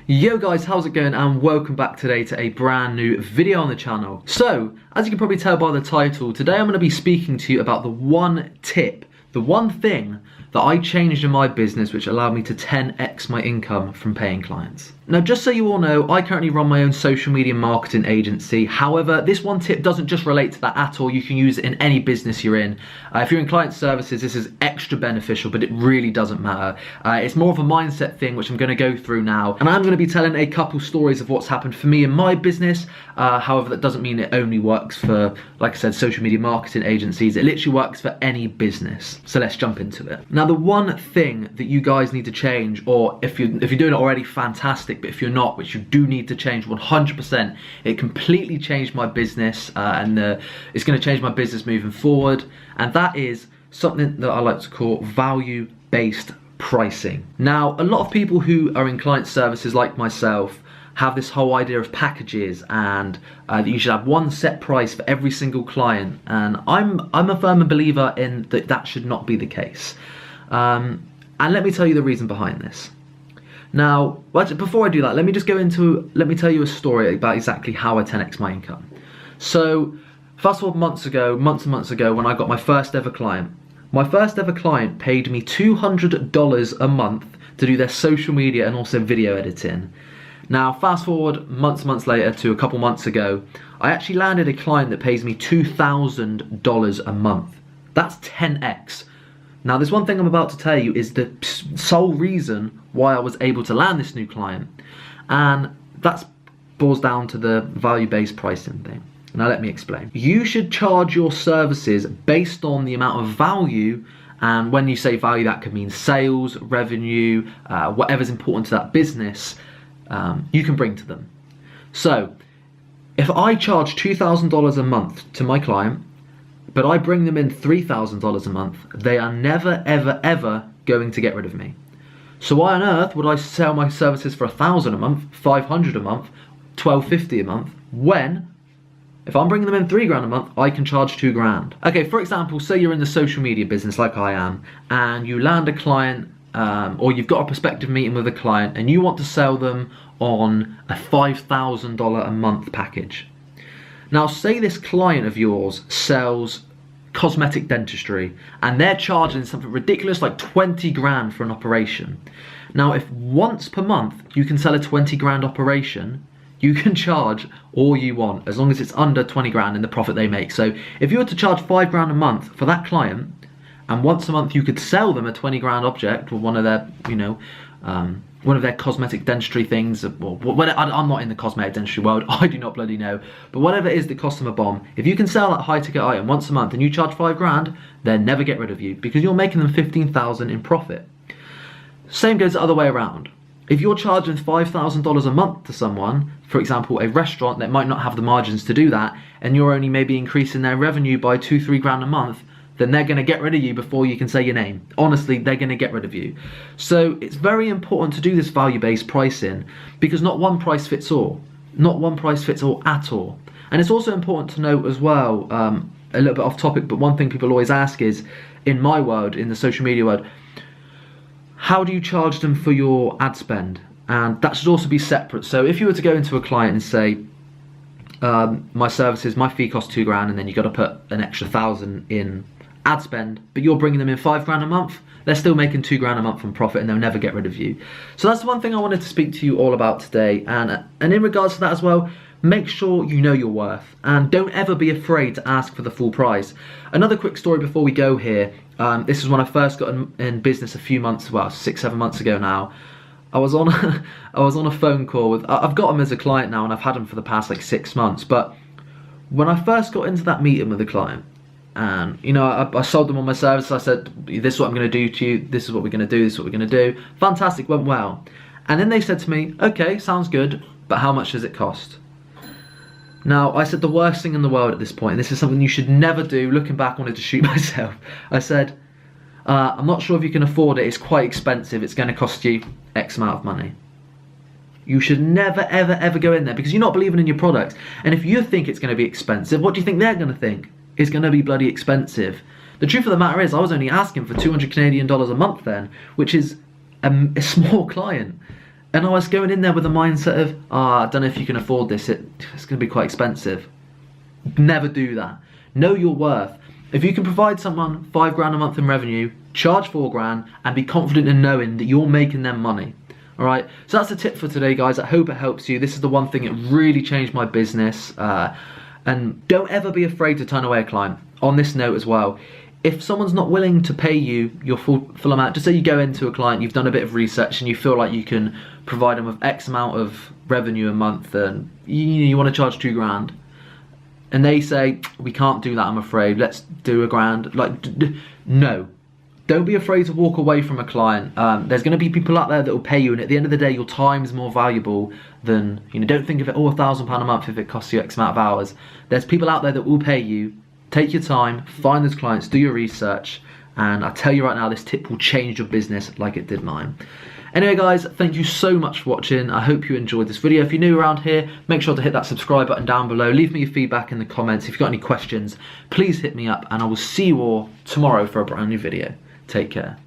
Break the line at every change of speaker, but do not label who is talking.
Yo guys, how's it going, and welcome back today to a brand new video on the channel. So, as you can probably tell by the title, today I'm going to be speaking to you about the one tip, the one thing that I changed in my business which allowed me to 10x my income from paying clients. Now, just so you all know, I currently run my own social media marketing agency. However, this one tip doesn't just relate to that at all. You can use it in any business you're in. If you're in client services, this is extra beneficial, but it really doesn't matter. It's more of a mindset thing, which I'm going to go through now. And I'm going to be telling a couple stories of what's happened for me in my business. However, that doesn't mean it only works for, like I said, social media marketing agencies. It literally works for any business. So let's jump into it. Now, the one thing that you guys need to change, or if you're doing it already, fantastic. But if you're not, which you do need to change 100%, it completely changed my business and it's going to change my business moving forward. And that is something that I like to call value-based pricing. Now, a lot of people who are in client services like myself have this whole idea of packages and that you should have one set price for every single client. And I'm a firm believer in that should not be the case. And let me tell you the reason behind this. Now, before I do that, let me tell you a story about exactly how I 10x my income. So, fast forward months and months ago, when I got my first ever client paid me $200 a month to do their social media and also video editing. Now, fast forward months later to a couple months ago, I actually landed a client that pays me $2,000 a month. That's 10x. Now, there's one thing I'm about to tell you is the sole reason why I was able to land this new client, and that boils down to the value-based pricing thing. Now, let me explain. You should charge your services based on the amount of value, and when you say value, that could mean sales, revenue, whatever's important to that business, you can bring to them. So, if I charge $2,000 a month to my client, but I bring them in $3,000 a month, they are never, ever going to get rid of me. So why on earth would I sell my services for $1,000 a month, $500 a month, $1,250 a month, when, if I'm bringing them in $3,000 a month, I can charge $2,000? Okay, for example, say you're in the social media business like I am, and you land a client, or you've got a prospective meeting with a client, and you want to sell them on a $5,000 a month package. Now, say this client of yours sells cosmetic dentistry and they're charging something ridiculous like 20 grand for an operation. Now, if once per month you can sell a 20 grand operation, you can charge all you want as long as it's under 20 grand in the profit they make. So if you were to charge 5 grand a month for that client, and once a month you could sell them a 20 grand object or one of their, one of their cosmetic dentistry things, or I'm not in the cosmetic dentistry world, I do not bloody know, but whatever it is that costs them a bomb, if you can sell that high ticket item once a month and you charge 5 grand, they'll never get rid of you because you're making them 15,000 in profit. Same goes the other way around. If you're charging $5,000 a month to someone, for example, a restaurant that might not have the margins to do that, and you're only maybe increasing their revenue by 2-3 grand a month, then they're going to get rid of you before you can say your name. Honestly, they're going to get rid of you. So it's very important to do this value-based pricing because not one price fits all. Not one price fits all at all. And it's also important to note as well, a little bit off topic, but one thing people always ask is, in my world, in the social media world, how do you charge them for your ad spend? And that should also be separate. So if you were to go into a client and say, my services, my fee costs 2 grand, and then you got to put an extra 1,000 in ad spend, but you're bringing them in 5 grand a month, they're still making 2 grand a month from profit and they'll never get rid of you. So that's the one thing I wanted to speak to you all about today. And in regards to that as well, make sure you know your worth and don't ever be afraid to ask for the full price. Another quick story before we go here. This is when I first got in business a few months, well, 6-7 months ago now. I was on a phone call with, I've got him as a client now and I've had him for the past like 6 months, but when I first got into that meeting with the client, and I sold them on my service. I said, this is what I'm going to do to you, this is what we're going to do, this is what we're going to do. Fantastic, went well. And then they said to me, okay, sounds good, but how much does it cost? Now, I said the worst thing in the world at this point, and this is something you should never do. Looking back, I wanted to shoot myself. I said, I'm not sure if you can afford it, it's quite expensive, it's going to cost you X amount of money. You should never, ever go in there because you're not believing in your product. And if you think it's going to be expensive, what do you think they're going to think? It's going to be bloody expensive. The truth of the matter is, I was only asking for 200 Canadian dollars a month then, which is a small client. And I was going in there with a mindset of, I don't know if you can afford this, it's going to be quite expensive. Never do that. Know your worth. If you can provide someone £5 a month in revenue, charge £4 and be confident in knowing that you're making them money. Alright, so that's the tip for today, guys. I hope it helps you. This is the one thing that really changed my business. And don't ever be afraid to turn away a client. On this note as well, if someone's not willing to pay you your full amount, just say you go into a client, you've done a bit of research and you feel like you can provide them with X amount of revenue a month and you want to charge £2,000. And they say, we can't do that, I'm afraid, let's do £1,000. Like, no. Don't be afraid to walk away from a client. There's going to be people out there that will pay you, and at the end of the day, your time is more valuable than, don't think of it, £1,000 a month if it costs you X amount of hours. There's people out there that will pay you. Take your time, find those clients, do your research, and I tell you right now, this tip will change your business like it did mine. Anyway, guys, thank you so much for watching. I hope you enjoyed this video. If you're new around here, make sure to hit that subscribe button down below. Leave me your feedback in the comments. If you've got any questions, please hit me up, and I will see you all tomorrow for a brand new video. Take care.